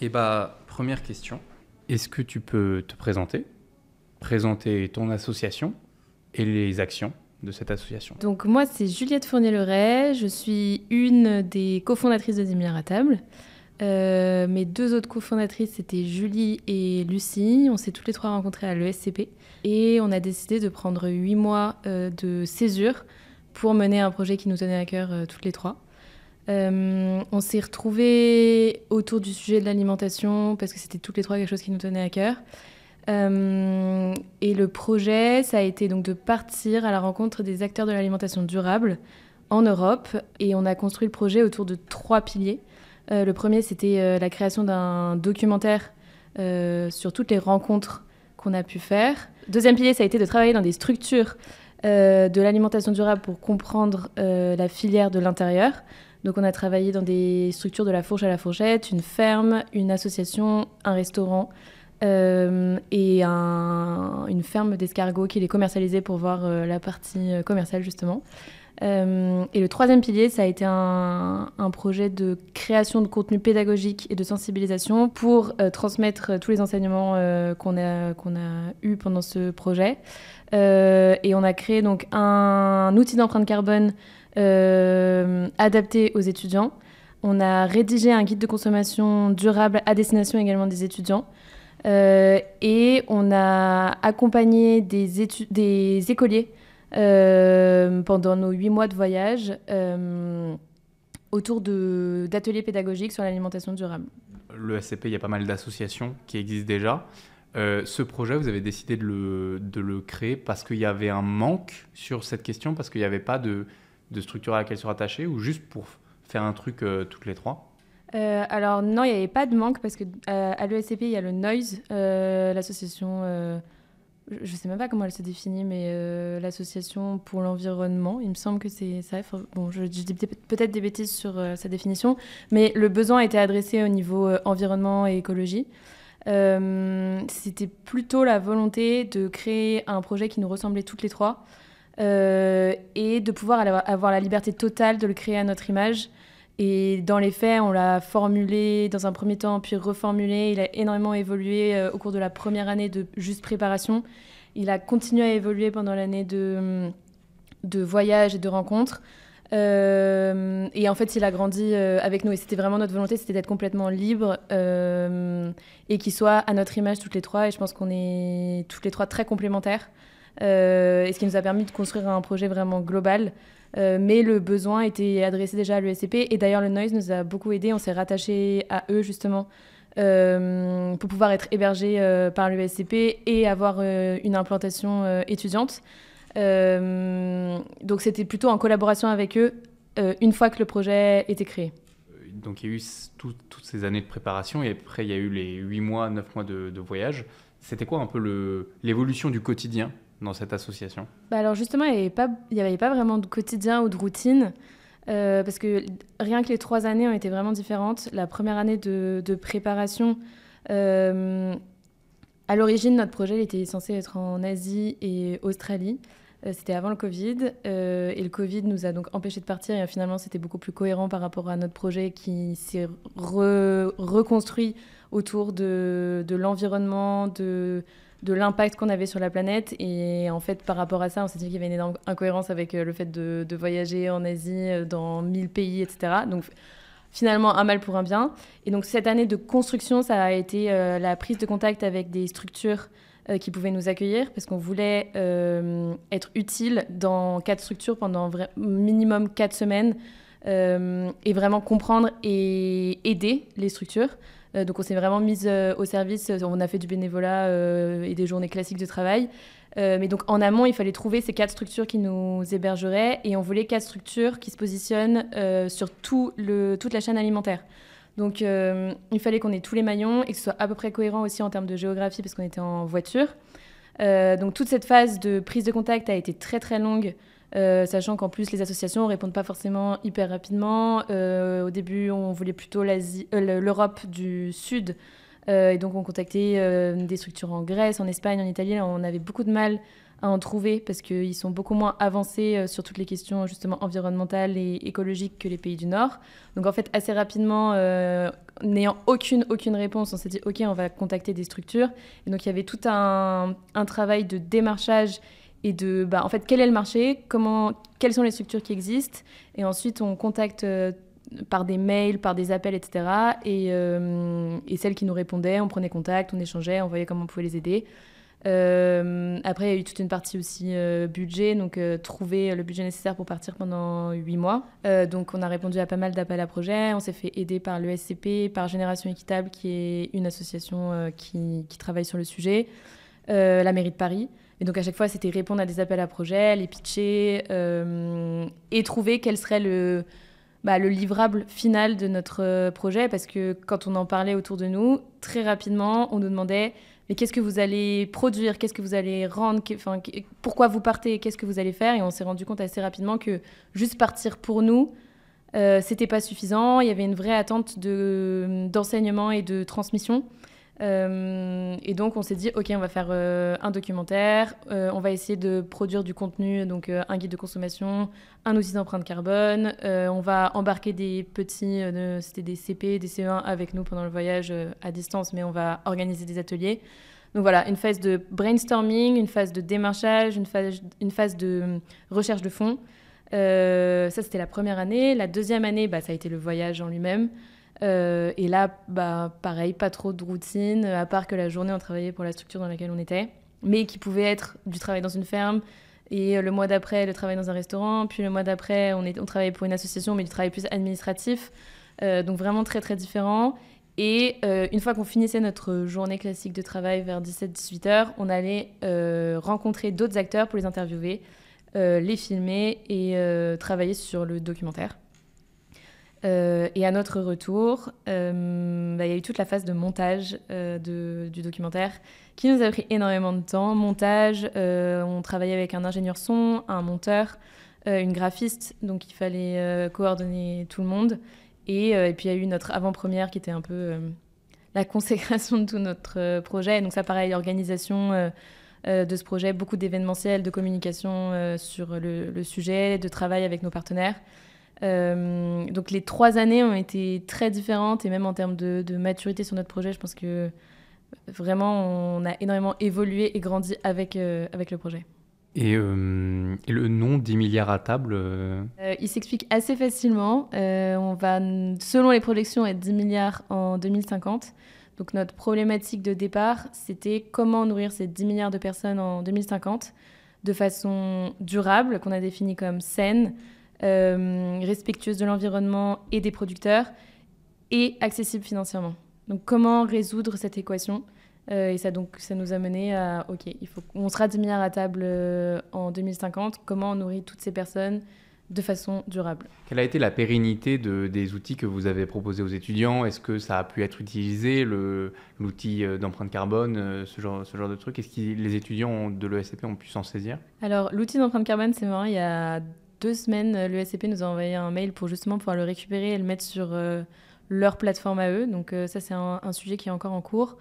Et première question, est-ce que tu peux te présenter ton association et les actions de cette association? Donc moi, c'est Juliette Fournier-Leray. Je suis une des cofondatrices de 10 milliards à table. Mes deux autres cofondatrices, c'était Julie et Lucie. On s'est toutes les trois rencontrées à l'ESCP. Et on a décidé de prendre 8 mois de césure pour mener un projet qui nous tenait à cœur toutes les trois. On s'est retrouvés autour du sujet de l'alimentation parce que c'était toutes les trois quelque chose qui nous tenait à cœur. Et le projet, ça a été donc de partir à la rencontre des acteurs de l'alimentation durable en Europe. Et on a construit le projet autour de 3 piliers. Le premier, c'était la création d'un documentaire sur toutes les rencontres qu'on a pu faire. Deuxième pilier, ça a été de travailler dans des structures de l'alimentation durable pour comprendre la filière de l'intérieur. Donc on a travaillé dans des structures de la fourche à la fourchette, une ferme, une association, un restaurant et une ferme d'escargots qui les commercialisait pour voir la partie commerciale justement. Et le troisième pilier, ça a été un projet de création de contenu pédagogique et de sensibilisation pour transmettre tous les enseignements qu'on a eus pendant ce projet. Et on a créé donc un outil d'empreinte carbone adapté aux étudiants. On a rédigé un guide de consommation durable à destination également des étudiants. Et on a accompagné des écoliers pendant nos 8 mois de voyage autour d'ateliers pédagogiques sur l'alimentation durable. Le SCP, il y a pas mal d'associations qui existent déjà. Ce projet, vous avez décidé de le créer parce qu'il y avait un manque sur cette question, parce qu'il n'y avait pas de structure à laquelle se rattacher, ou juste pour faire un truc toutes les trois? Alors non, il n'y avait pas de manque parce qu'à l'ESCP, il y a le Noise, l'association, je ne sais même pas comment elle se définit, mais l'association pour l'environnement, il me semble que c'est ça. Bon, je dis peut-être des bêtises sur sa définition, mais le besoin était adressé au niveau environnement et écologie. C'était plutôt la volonté de créer un projet qui nous ressemblait toutes les trois et de pouvoir avoir la liberté totale de le créer à notre image. Et dans les faits, on l'a formulé dans un premier temps, puis reformulé. Il a énormément évolué au cours de la première année de juste préparation. Il a continué à évoluer pendant l'année de voyage et de rencontres. Et en fait, il a grandi avec nous. Et c'était vraiment notre volonté, c'était d'être complètement libre et qu'il soit à notre image toutes les trois. Et je pense qu'on est toutes les trois très complémentaires. Et ce qui nous a permis de construire un projet vraiment global. Mais le besoin était adressé déjà à l'ESCP. Et d'ailleurs, le Noise nous a beaucoup aidés. On s'est rattaché à eux, justement, pour pouvoir être hébergé par l'ESCP et avoir une implantation étudiante. Donc, c'était plutôt en collaboration avec eux une fois que le projet était créé. Donc, il y a eu toutes ces années de préparation et après, il y a eu les 8 mois, 9 mois de voyage. C'était quoi un peu l'évolution du quotidien dans cette association? Alors justement, il n'y avait pas vraiment de quotidien ou de routine, parce que rien que les 3 années ont été vraiment différentes. La première année de préparation, à l'origine, notre projet il était censé être en Asie et Australie. C'était avant le Covid, et le Covid nous a donc empêchés de partir, et finalement c'était beaucoup plus cohérent par rapport à notre projet qui s'est reconstruit autour de l'environnement, de l'impact qu'on avait sur la planète. Et en fait, par rapport à ça, on s'est dit qu'il y avait une énorme incohérence avec le fait de voyager en Asie, dans 1000 pays, etc. Donc finalement, un mal pour un bien. Et donc cette année de construction, ça a été la prise de contact avec des structures qui pouvaient nous accueillir, parce qu'on voulait être utile dans 4 structures pendant minimum 4 semaines, et vraiment comprendre et aider les structures. Donc on s'est vraiment mise au service, on a fait du bénévolat et des journées classiques de travail. Mais donc en amont, il fallait trouver ces 4 structures qui nous hébergeraient, et on voulait 4 structures qui se positionnent sur toute la chaîne alimentaire. Donc il fallait qu'on ait tous les maillons et que ce soit à peu près cohérent aussi en termes de géographie, parce qu'on était en voiture. Donc toute cette phase de prise de contact a été très très longue, sachant qu'en plus les associations ne répondent pas forcément hyper rapidement. Au début, on voulait plutôt l'Europe du Sud, et donc on contactait des structures en Grèce, en Espagne, en Italie. On avait beaucoup de mal à en trouver parce qu'ils sont beaucoup moins avancés sur toutes les questions justement environnementales et écologiques que les pays du Nord. Donc en fait, assez rapidement, n'ayant aucune réponse, on s'est dit ok, on va contacter des structures. Et donc il y avait tout un travail de démarchage et de en fait quel est le marché, quelles sont les structures qui existent, et ensuite on contacte par des mails, par des appels, etc. Et celles qui nous répondaient, on prenait contact, on échangeait, on voyait comment on pouvait les aider. Après, il y a eu toute une partie aussi budget, donc trouver le budget nécessaire pour partir pendant 8 mois. Donc on a répondu à pas mal d'appels à projets, on s'est fait aider par l'ESCP, par Génération Équitable, qui est une association qui travaille sur le sujet, la mairie de Paris. Et donc à chaque fois, c'était répondre à des appels à projets, les pitcher et trouver quel serait le livrable final de notre projet, parce que quand on en parlait autour de nous, très rapidement, on nous demandait mais qu'est-ce que vous allez produire, qu'est-ce que vous allez rendre, pourquoi vous partez, qu'est-ce que vous allez faire. Et on s'est rendu compte assez rapidement que juste partir pour nous, c'était pas suffisant. Il y avait une vraie attente d'enseignement et de transmission. Et donc on s'est dit ok, on va faire un documentaire, on va essayer de produire du contenu, donc un guide de consommation, un outil d'empreinte carbone, on va embarquer des petits, c'était des CP, des CE1 avec nous pendant le voyage à distance, mais on va organiser des ateliers. Donc voilà, une phase de brainstorming, une phase de démarchage, une phase de recherche de fonds. Ça c'était la première année. La deuxième année, ça a été le voyage en lui-même. Et là, pareil, pas trop de routine, à part que la journée, on travaillait pour la structure dans laquelle on était, mais qui pouvait être du travail dans une ferme, et le mois d'après, le travail dans un restaurant, puis le mois d'après, on travaillait pour une association, mais du travail plus administratif, donc vraiment très, très différent. Et une fois qu'on finissait notre journée classique de travail vers 17-18 heures, on allait rencontrer d'autres acteurs pour les interviewer, les filmer et travailler sur le documentaire. Et à notre retour, il y a eu toute la phase de montage du documentaire qui nous a pris énormément de temps. Montage, on travaillait avec un ingénieur son, un monteur, une graphiste, donc il fallait coordonner tout le monde. Et puis il y a eu notre avant-première qui était un peu la consécration de tout notre projet. Donc ça, pareil, organisation de ce projet, beaucoup d'événementiels, de communication sur le sujet, de travail avec nos partenaires. Donc les 3 années ont été très différentes, et même en termes de maturité sur notre projet, je pense que vraiment on a énormément évolué et grandi avec le projet. Et le nom 10 milliards à table Il s'explique assez facilement. On va, selon les projections, être 10 milliards en 2050. Donc notre problématique de départ, c'était comment nourrir ces 10 milliards de personnes en 2050 de façon durable, qu'on a définie comme saine, respectueuse de l'environnement et des producteurs, et accessible financièrement. Donc comment résoudre cette équation, et ça nous a mené à ok, on sera 10 milliards à table en 2050, comment on nourrit toutes ces personnes de façon durable. Quelle a été la pérennité des outils que vous avez proposés aux étudiants? Est-ce que ça a pu être utilisé, l'outil d'empreinte carbone, ce genre de truc? Est-ce que les étudiants de l'ESCP ont pu s'en saisir? Alors l'outil d'empreinte carbone, c'est marrant, il y a 2 semaines, l'ESCP nous a envoyé un mail pour justement pouvoir le récupérer et le mettre sur leur plateforme à eux. Donc ça, c'est un sujet qui est encore en cours.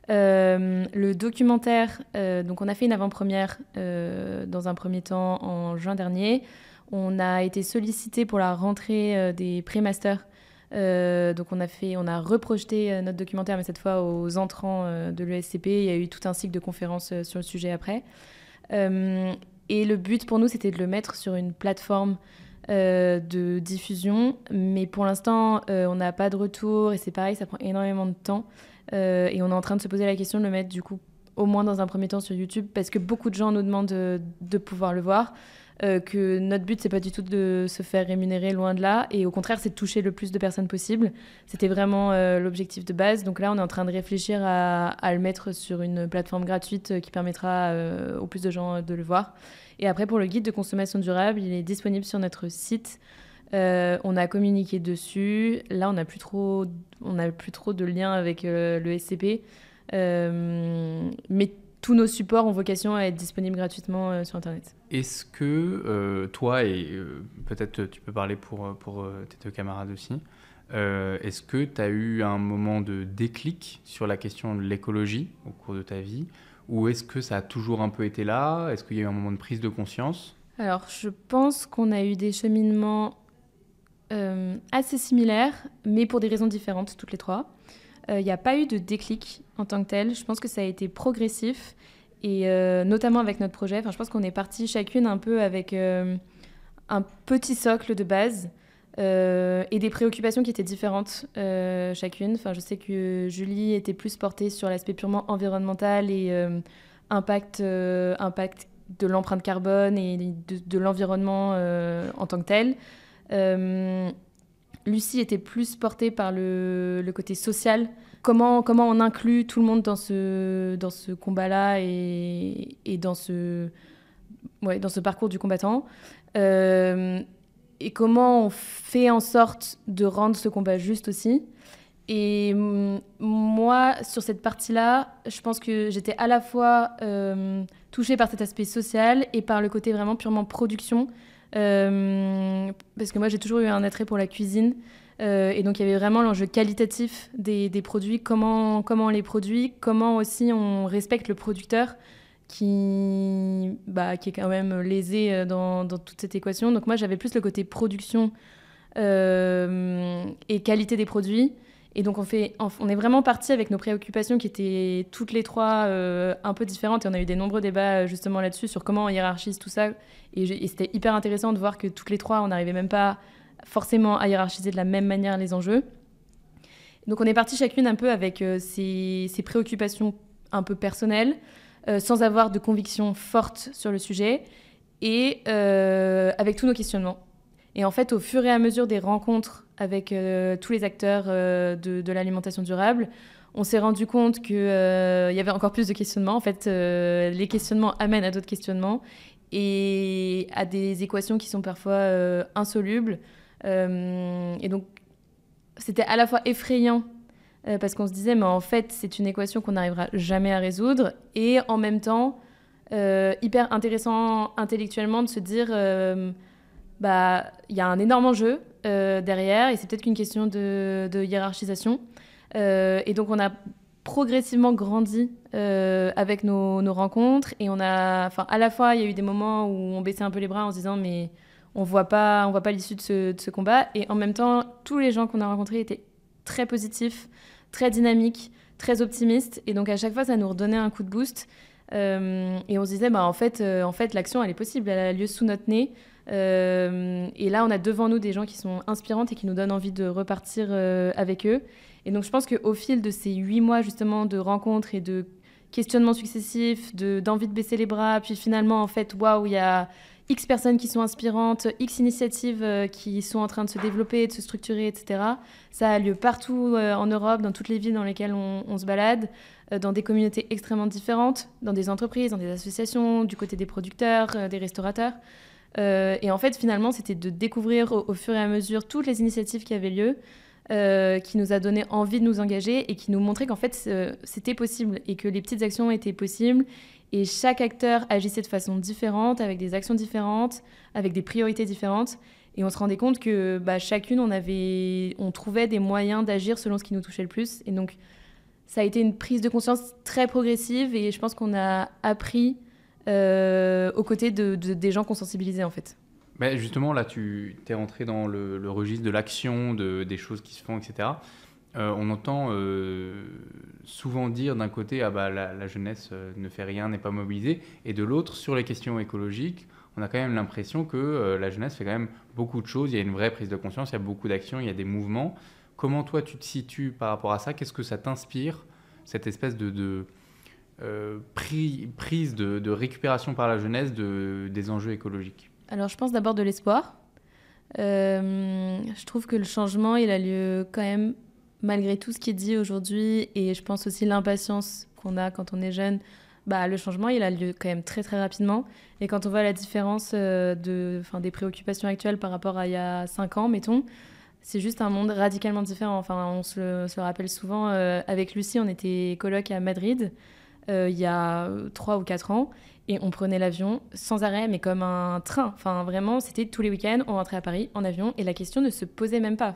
Le documentaire, donc on a fait une avant-première dans un premier temps en juin dernier. On a été sollicité pour la rentrée des pré-masters. Donc on a reprojeté notre documentaire, mais cette fois aux entrants de l'ESCP. Il y a eu tout un cycle de conférences sur le sujet après. Et le but pour nous, c'était de le mettre sur une plateforme de diffusion. Mais pour l'instant, on n'a pas de retour. Et c'est pareil, ça prend énormément de temps. Et on est en train de se poser la question de le mettre, du coup, au moins dans un premier temps sur YouTube, parce que beaucoup de gens nous demandent de pouvoir le voir. Que notre but, c'est pas du tout de se faire rémunérer, loin de là. Et au contraire, c'est de toucher le plus de personnes possible. C'était vraiment l'objectif de base. Donc là, on est en train de réfléchir à le mettre sur une plateforme gratuite qui permettra au plus de gens de le voir. Et après, pour le guide de consommation durable, il est disponible sur notre site. On a communiqué dessus. Là, on n'a plus trop de liens avec le SCP. Mais tous nos supports ont vocation à être disponibles gratuitement sur Internet. Est-ce que toi, et peut-être tu peux parler pour tes 2 camarades aussi, est-ce que tu as eu un moment de déclic sur la question de l'écologie au cours de ta vie, Ou est-ce que ça a toujours un peu été là? Est-ce qu'il y a eu un moment de prise de conscience? Alors, je pense qu'on a eu des cheminements assez similaires, mais pour des raisons différentes, toutes les trois. Il n'y a pas eu de déclic en tant que tel. Je pense que ça a été progressif, et notamment avec notre projet. Enfin, je pense qu'on est parti chacune un peu avec un petit socle de base et des préoccupations qui étaient différentes chacune. Enfin, je sais que Julie était plus portée sur l'aspect purement environnemental et impact de l'empreinte carbone et de l'environnement en tant que tel. Lucie était plus portée par le côté social. Comment on inclut tout le monde dans ce combat-là et dans ce parcours du combattant. Et comment on fait en sorte de rendre ce combat juste aussi. Et moi, sur cette partie-là, je pense que j'étais à la fois touchée par cet aspect social et par le côté vraiment purement production. Parce que moi, j'ai toujours eu un attrait pour la cuisine. Et donc, il y avait vraiment l'enjeu qualitatif des produits, comment on les produit, comment aussi on respecte le producteur qui est quand même lésé dans toute cette équation. Donc moi, j'avais plus le côté production et qualité des produits. Et donc, on est vraiment parti avec nos préoccupations qui étaient toutes les trois un peu différentes. Et on a eu des nombreux débats justement là-dessus, sur comment on hiérarchise tout ça. Et c'était hyper intéressant de voir que toutes les trois, on n'arrivait même pas forcément à hiérarchiser de la même manière les enjeux. Donc, on est parti chacune un peu avec ces préoccupations un peu personnelles, sans avoir de conviction forte sur le sujet, et avec tous nos questionnements. Et en fait, au fur et à mesure des rencontres avec tous les acteurs de l'alimentation durable, on s'est rendu compte qu'il y avait encore plus de questionnements. En fait, les questionnements amènent à d'autres questionnements et à des équations qui sont parfois insolubles. Et donc, c'était à la fois effrayant parce qu'on se disait, mais en fait, c'est une équation qu'on n'arrivera jamais à résoudre, et en même temps, hyper intéressant intellectuellement de se dire, y a un énorme enjeu derrière, et c'est peut-être qu'une question de hiérarchisation. Et donc, on a progressivement grandi avec nos rencontres, et à la fois, il y a eu des moments où on baissait un peu les bras en se disant, mais on voit pas l'issue de ce combat, et en même temps, tous les gens qu'on a rencontrés étaient très positifs, très dynamiques, très optimistes, et donc à chaque fois, ça nous redonnait un coup de boost. Et on se disait, en fait, l'action, elle est possible, elle a lieu sous notre nez. Et là, on a devant nous des gens qui sont inspirantes et qui nous donnent envie de repartir avec eux. Et donc, je pense qu'au fil de ces 8 mois, justement, de rencontres et de questionnements successifs, d'envie de baisser les bras, puis finalement, en fait, waouh, il y a X personnes qui sont inspirantes, X initiatives qui sont en train de se développer, de se structurer, etc. Ça a lieu partout en Europe, dans toutes les villes dans lesquelles on se balade, dans des communautés extrêmement différentes, dans des entreprises, dans des associations, du côté des producteurs, des restaurateurs. Et en fait, finalement, c'était de découvrir au fur et à mesure toutes les initiatives qui avaient lieu, qui nous a donné envie de nous engager et qui nous montrait qu'en fait, c'était possible et que les petites actions étaient possibles. Et chaque acteur agissait de façon différente, avec des actions différentes, avec des priorités différentes. Et on se rendait compte que chacune, on trouvait des moyens d'agir selon ce qui nous touchait le plus. Et donc, ça a été une prise de conscience très progressive, et je pense qu'on a appris aux côtés des gens qu'on sensibilisait, en fait. Justement, là, tu t'es rentré dans le registre de l'action, des choses qui se font, etc. On entend souvent dire d'un côté, la jeunesse ne fait rien, n'est pas mobilisée, et de l'autre, sur les questions écologiques, on a quand même l'impression que la jeunesse fait quand même beaucoup de choses, il y a une vraie prise de conscience, il y a beaucoup d'actions, il y a des mouvements. Comment toi tu te situes par rapport à ça? Qu'est-ce que ça t'inspire, cette espèce de prise de récupération par la jeunesse des enjeux écologiques? Alors je pense d'abord de l'espoir. Je trouve que le changement, il a lieu quand même malgré tout ce qui est dit aujourd'hui, et je pense aussi l'impatience qu'on a quand on est jeune. Le changement, il a lieu quand même très très rapidement. Et quand on voit la différence des préoccupations actuelles par rapport à il y a 5 ans, mettons, c'est juste un monde radicalement différent. Enfin, on se le rappelle souvent. Avec Lucie, on était coloc à Madrid il y a 3 ou 4 ans, et on prenait l'avion sans arrêt, mais comme un train. Enfin, vraiment, c'était tous les week-ends, on rentrait à Paris en avion, et la question ne se posait même pas.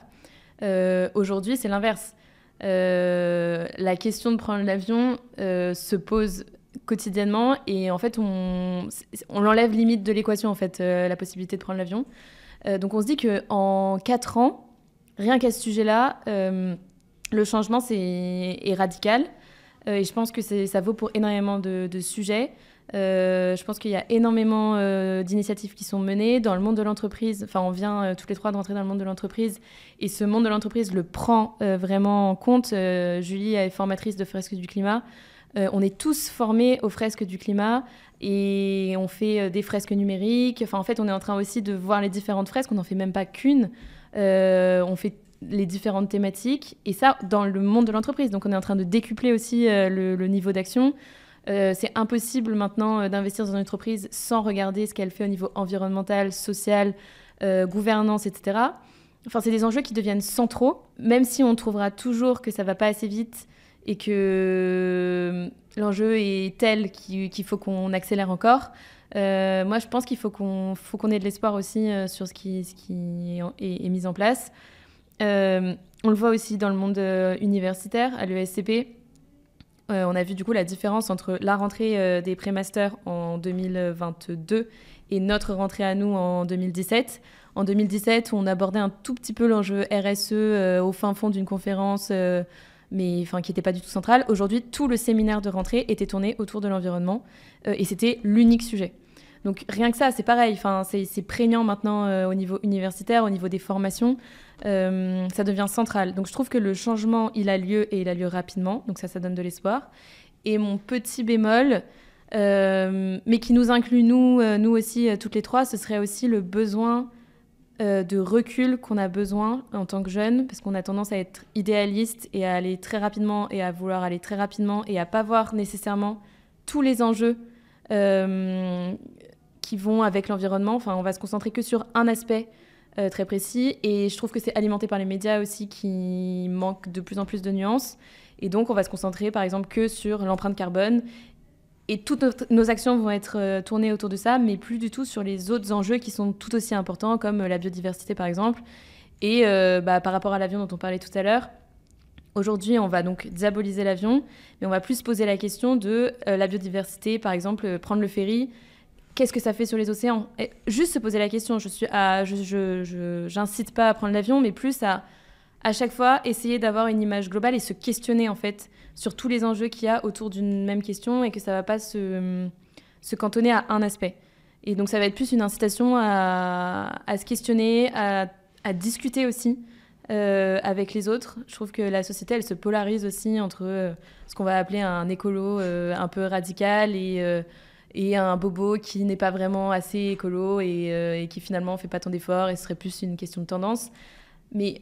Aujourd'hui, c'est l'inverse. La question de prendre l'avion se pose quotidiennement. Et en fait, on l'enlève limite de l'équation, en fait, la possibilité de prendre l'avion. Donc on se dit qu'en 4 ans, rien qu'à ce sujet-là, le changement est radical. Et je pense que ça vaut pour énormément de sujets. Je pense qu'il y a énormément d'initiatives qui sont menées dans le monde de l'entreprise. Enfin, on vient toutes les trois de rentrer dans le monde de l'entreprise. Et ce monde de l'entreprise le prend vraiment en compte. Julie est formatrice de Fresques du climat. On est tous formés aux fresques du climat et on fait des fresques numériques. Enfin, en fait, on est en train aussi de voir les différentes fresques. On n'en fait même pas qu'une. On fait les différentes thématiques. Et ça, dans le monde de l'entreprise. Donc, on est en train de décupler aussi le niveau d'action. C'est impossible maintenant d'investir dans une entreprise sans regarder ce qu'elle fait au niveau environnemental, social, gouvernance, etc. Enfin, c'est des enjeux qui deviennent centraux, même si on trouvera toujours que ça ne va pas assez vite et que l'enjeu est tel qu'il faut qu'on accélère encore. Moi, je pense qu'il faut qu'on ait de l'espoir aussi sur ce qui est mis en place. On le voit aussi dans le monde universitaire, à l'ESCP. On a vu du coup la différence entre la rentrée des pré-masters en 2022 et notre rentrée à nous en 2017. En 2017, on abordait un tout petit peu l'enjeu RSE au fin fond d'une conférence, mais qui n'était pas du tout centrale. Aujourd'hui, tout le séminaire de rentrée était tourné autour de l'environnement et c'était l'unique sujet. Donc rien que ça, c'est pareil. C'est prégnant maintenant au niveau universitaire, au niveau des formations. Ça devient central. Donc je trouve que le changement, il a lieu et il a lieu rapidement. Donc ça donne de l'espoir. Et mon petit bémol, mais qui nous inclut nous aussi, toutes les trois, ce serait aussi le besoin de recul qu'on a besoin en tant que jeunes, parce qu'on a tendance à être idéaliste et à aller très rapidement et à vouloir aller très rapidement et à pas voir nécessairement tous les enjeux qui vont avec l'environnement. Enfin, on va se concentrer que sur un aspect très précis. Et je trouve que c'est alimenté par les médias aussi qui manquent de plus en plus de nuances. Et donc, on va se concentrer, par exemple, que sur l'empreinte carbone. Et toutes nos actions vont être tournées autour de ça, mais plus du tout sur les autres enjeux qui sont tout aussi importants, comme la biodiversité, par exemple. Et par rapport à l'avion dont on parlait tout à l'heure, aujourd'hui, on va donc diaboliser l'avion, mais on va plus se poser la question de la biodiversité, par exemple, prendre le ferry. Qu'est-ce que ça fait sur les océans ? Et juste se poser la question. J'incite pas à prendre l'avion, mais plus à chaque fois essayer d'avoir une image globale et se questionner en fait sur tous les enjeux qu'il y a autour d'une même question et que ça va pas se cantonner à un aspect. Et donc ça va être plus une incitation à se questionner, à discuter aussi avec les autres. Je trouve que la société, elle se polarise aussi entre ce qu'on va appeler un écolo un peu radical et un bobo qui n'est pas vraiment assez écolo et qui finalement fait pas tant d'efforts et ce serait plus une question de tendance. Mais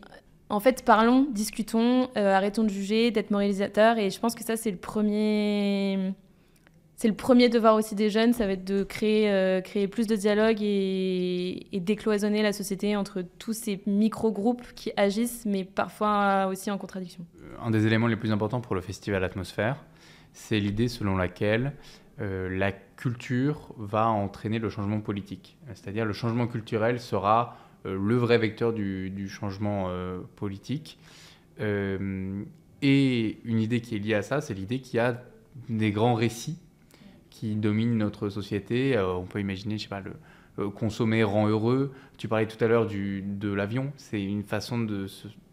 en fait, parlons, discutons, arrêtons de juger, d'être moralisateurs. Et je pense que ça, c'est le premier devoir aussi des jeunes. Ça va être de créer plus de dialogue et décloisonner la société entre tous ces micro-groupes qui agissent, mais parfois aussi en contradiction. Un des éléments les plus importants pour le festival Atmosphère, c'est l'idée selon laquelle la culture va entraîner le changement politique. C'est-à-dire le changement culturel sera le vrai vecteur du changement politique. Et une idée qui est liée à ça, c'est l'idée qu'il y a des grands récits qui dominent notre société. On peut imaginer, je sais pas, le consommer rend heureux. Tu parlais tout à l'heure de l'avion. C'est une façon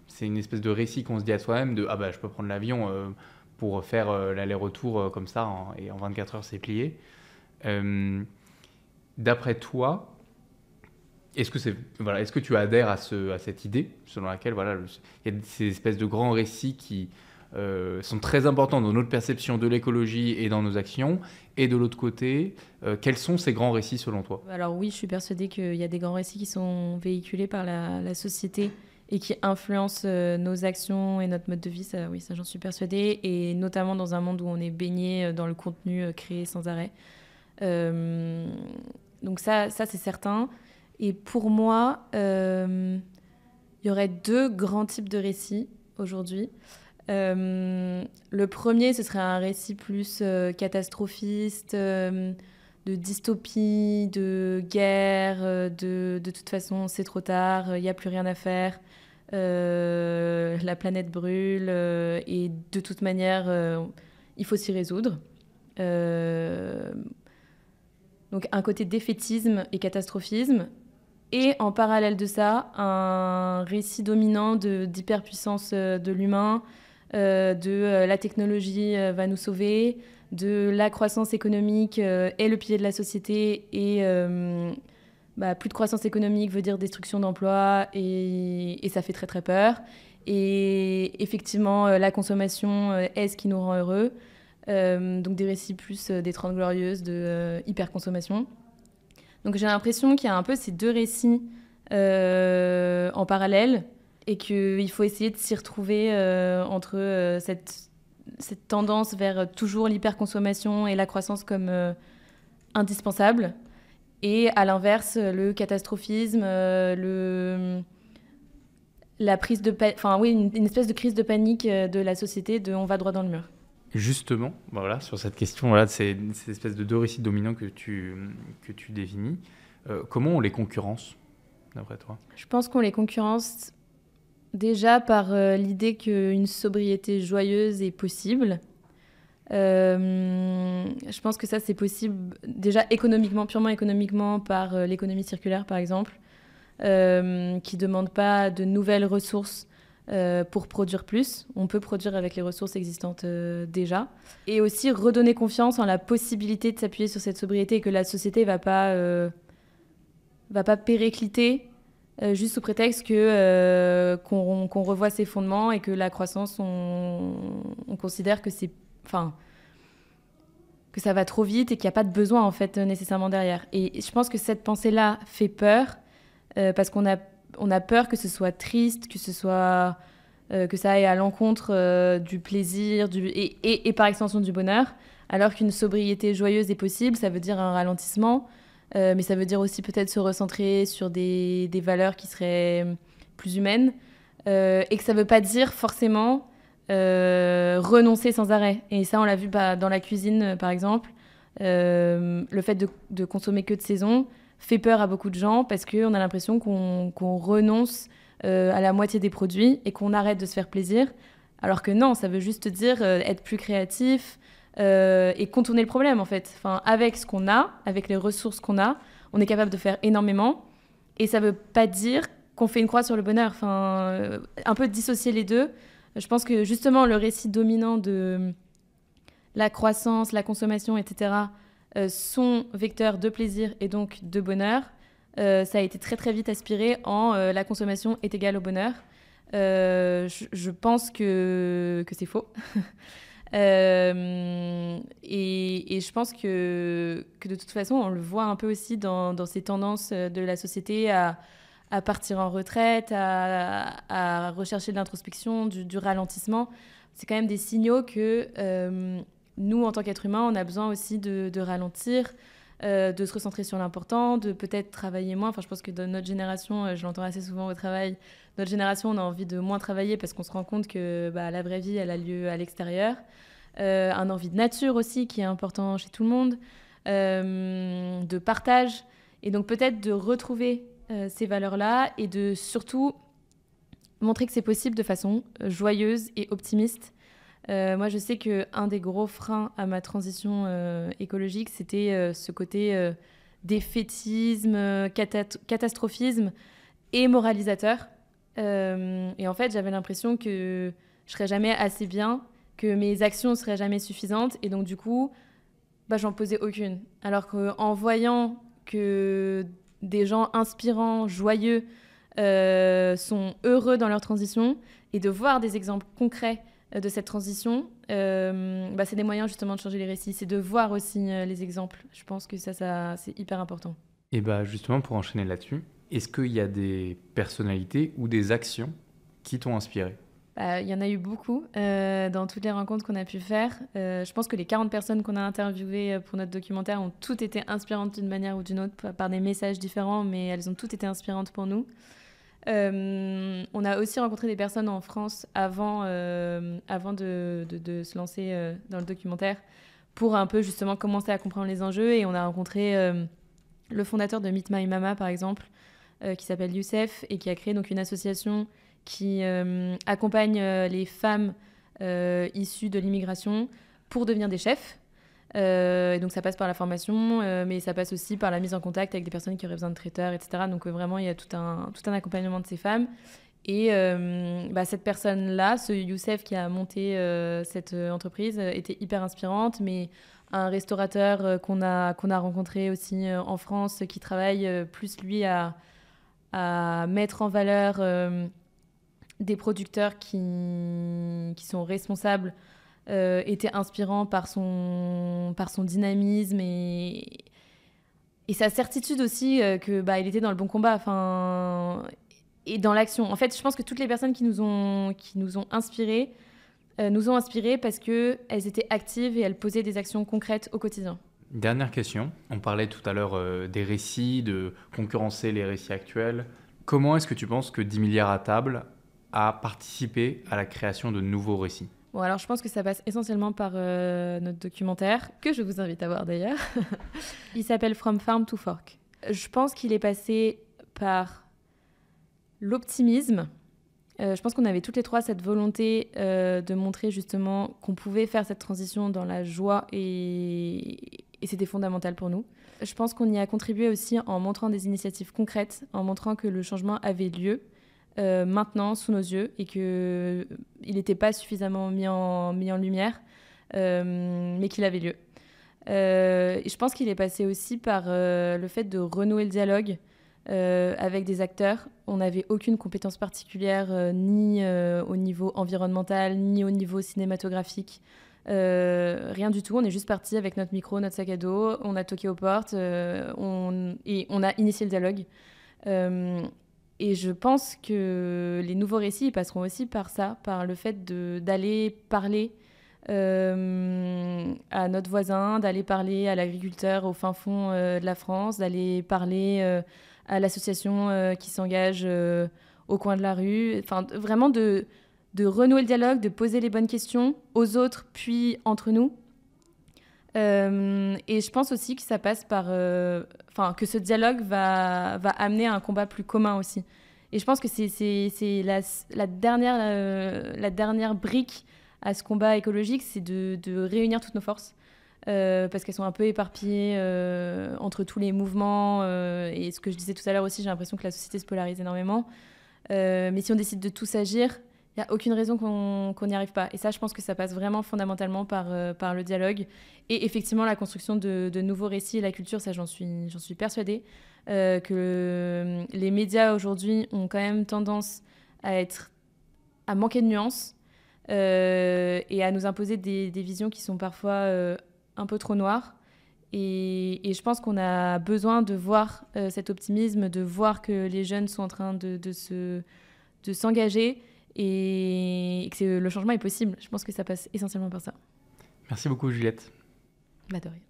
c'est une espèce de récit qu'on se dit à soi-même de je peux prendre l'avion pour faire l'aller-retour comme ça et en 24 heures c'est plié. D'après toi, est-ce que tu adhères à cette idée selon laquelle il y a ces espèces de grands récits qui sont très importants dans notre perception de l'écologie et dans nos actions, et de l'autre côté, quels sont ces grands récits selon toi ? Alors oui, je suis persuadée qu'il y a des grands récits qui sont véhiculés par la société et qui influencent nos actions et notre mode de vie. Ça, oui, ça j'en suis persuadée, et notamment dans un monde où on est baigné dans le contenu créé sans arrêt. Donc ça c'est certain. Et pour moi, il y aurait deux grands types de récits aujourd'hui. Le premier, ce serait un récit plus catastrophiste, de dystopie, de guerre, de toute façon c'est trop tard, il n'y a plus rien à faire, la planète brûle et de toute manière il faut s'y résoudre. Donc un côté défaitisme et catastrophisme, et en parallèle de ça, un récit dominant d'hyperpuissance de l'humain, la technologie va nous sauver, de la croissance économique est le pilier de la société, et plus de croissance économique veut dire destruction d'emplois, et ça fait très très peur. Et effectivement, la consommation est ce qui nous rend heureux. Donc des récits plus des 30 glorieuses, de hyperconsommation. Donc j'ai l'impression qu'il y a un peu ces deux récits en parallèle, et qu'il faut essayer de s'y retrouver entre cette tendance vers toujours l'hyperconsommation et la croissance comme indispensable, et à l'inverse le catastrophisme, la prise de une espèce de crise de panique de la société, de on va droit dans le mur. Justement, voilà, sur cette question, voilà, c'est cette espèce de deux récits dominants que tu définis. Comment on les concurrence, d'après toi ? Je pense qu'on les concurrence déjà par l'idée qu'une sobriété joyeuse est possible. Je pense que ça, c'est possible déjà économiquement, purement économiquement, par l'économie circulaire, par exemple, qui ne demande pas de nouvelles ressources pour produire plus. On peut produire avec les ressources existantes déjà. Et aussi redonner confiance en la possibilité de s'appuyer sur cette sobriété, et que la société ne va pas péricliter juste sous prétexte qu'on revoit ses fondements, et que la croissance, on considère que que ça va trop vite et qu'il n'y a pas de besoin en fait nécessairement derrière. Et je pense que cette pensée-là fait peur parce qu'on a peur que ce soit triste, que ça aille à l'encontre du plaisir et par extension du bonheur, alors qu'une sobriété joyeuse est possible. Ça veut dire un ralentissement, mais ça veut dire aussi peut-être se recentrer sur des valeurs qui seraient plus humaines, et que ça ne veut pas dire forcément renoncer sans arrêt. Et ça, on l'a vu dans la cuisine, par exemple. Le fait de consommer que de saison fait peur à beaucoup de gens, parce qu'on a l'impression qu'on renonce à la moitié des produits et qu'on arrête de se faire plaisir. Alors que non, ça veut juste dire être plus créatif et contourner le problème, en fait. Enfin, avec ce qu'on a, avec les ressources qu'on a, on est capable de faire énormément. Et ça ne veut pas dire qu'on fait une croix sur le bonheur. Enfin, un peu dissocier les deux. Je pense que justement, le récit dominant de la croissance, la consommation, etc., sont vecteurs de plaisir et donc de bonheur. Ça a été très très vite aspiré en la consommation est égale au bonheur. Je pense que c'est faux. Et je pense que de toute façon, on le voit un peu aussi dans ces tendances de la société à partir en retraite, à rechercher de l'introspection, du ralentissement. C'est quand même des signaux que nous, en tant qu'êtres humains, on a besoin aussi de ralentir, de se recentrer sur l'important, de peut-être travailler moins. Enfin, je pense que dans notre génération, je l'entends assez souvent au travail, notre génération, on a envie de moins travailler parce qu'on se rend compte que la vraie vie, elle a lieu à l'extérieur. Un envie de nature aussi, qui est important chez tout le monde, de partage. Et donc peut-être de retrouver ces valeurs-là, et de surtout montrer que c'est possible de façon joyeuse et optimiste. Moi, je sais qu'un des gros freins à ma transition écologique, c'était ce côté défaitisme, catastrophisme et moralisateur. Et en fait, j'avais l'impression que je serais jamais assez bien, que mes actions seraient jamais suffisantes, et donc du coup, j'en posais aucune. Alors qu'en voyant que des gens inspirants, joyeux, sont heureux dans leur transition, et de voir des exemples concrets de cette transition, c'est des moyens justement de changer les récits. C'est de voir aussi les exemples. Je pense que ça c'est hyper important. Et justement, pour enchaîner là-dessus, est-ce qu'il y a des personnalités ou des actions qui t'ont inspiré ? Il y en a eu beaucoup dans toutes les rencontres qu'on a pu faire. Je pense que les 40 personnes qu'on a interviewées pour notre documentaire ont toutes été inspirantes d'une manière ou d'une autre, par des messages différents, mais elles ont toutes été inspirantes pour nous. On a aussi rencontré des personnes en France avant de se lancer dans le documentaire, pour un peu justement commencer à comprendre les enjeux. Et on a rencontré le fondateur de Meet My Mama, par exemple, qui s'appelle Youssef, et qui a créé donc une association qui accompagne les femmes issues de l'immigration pour devenir des chefs. Et donc ça passe par la formation, mais ça passe aussi par la mise en contact avec des personnes qui auraient besoin de traiteurs, etc. Donc vraiment, il y a tout un accompagnement de ces femmes. Et cette personne-là, ce Youssef qui a monté cette entreprise, était hyper inspirante, mais un restaurateur qu'on a rencontré aussi en France, qui travaille plus, lui, à mettre en valeur des producteurs qui sont responsables, était inspirant par son dynamisme et sa certitude aussi il était dans le bon combat, et dans l'action. En fait, je pense que toutes les personnes qui nous ont inspirés nous ont inspirés parce qu'elles étaient actives et elles posaient des actions concrètes au quotidien. Dernière question. On parlait tout à l'heure des récits, de concurrencer les récits actuels. Comment est-ce que tu penses que 10 milliards à table a participé à la création de nouveaux récits ? Bon, alors je pense que ça passe essentiellement par notre documentaire, que je vous invite à voir d'ailleurs. Il s'appelle From Farm to Fork. Je pense qu'il est passé par l'optimisme. Je pense qu'on avait toutes les trois cette volonté de montrer justement qu'on pouvait faire cette transition dans la joie et c'était fondamental pour nous. Je pense qu'on y a contribué aussi en montrant des initiatives concrètes, en montrant que le changement avait lieu maintenant sous nos yeux et qu'il n'était pas suffisamment mis en lumière, mais qu'il avait lieu. Et je pense qu'il est passé aussi par le fait de renouer le dialogue avec des acteurs. On n'avait aucune compétence particulière, ni au niveau environnemental, ni au niveau cinématographique. Rien du tout. On est juste parti avec notre micro, notre sac à dos. On a toqué aux portes et on a initié le dialogue. Et je pense que les nouveaux récits ils passeront aussi par ça, par le fait d'aller parler à notre voisin, d'aller parler à l'agriculteur au fin fond de la France, d'aller parler à l'association qui s'engage au coin de la rue. Enfin, vraiment de renouer le dialogue, de poser les bonnes questions aux autres, puis entre nous. Et je pense aussi que ça passe par... que ce dialogue va amener à un combat plus commun aussi. Et je pense que c'est la dernière brique à ce combat écologique, c'est de réunir toutes nos forces. Parce qu'elles sont un peu éparpillées entre tous les mouvements. Et ce que je disais tout à l'heure aussi, j'ai l'impression que la société se polarise énormément. Mais si on décide de tous agir, il n'y a aucune raison qu'on n'y arrive pas. Et ça, je pense que ça passe vraiment fondamentalement par le dialogue. Et effectivement, la construction de nouveaux récits et la culture, ça, j'en suis persuadée. Que les médias aujourd'hui ont quand même tendance à manquer de nuances et à nous imposer des visions qui sont parfois un peu trop noires. Et je pense qu'on a besoin de voir cet optimisme, de voir que les jeunes sont en train de s'engager et que le changement est possible. Je pense que ça passe essentiellement par ça. Merci beaucoup, Juliette. Bah de rien.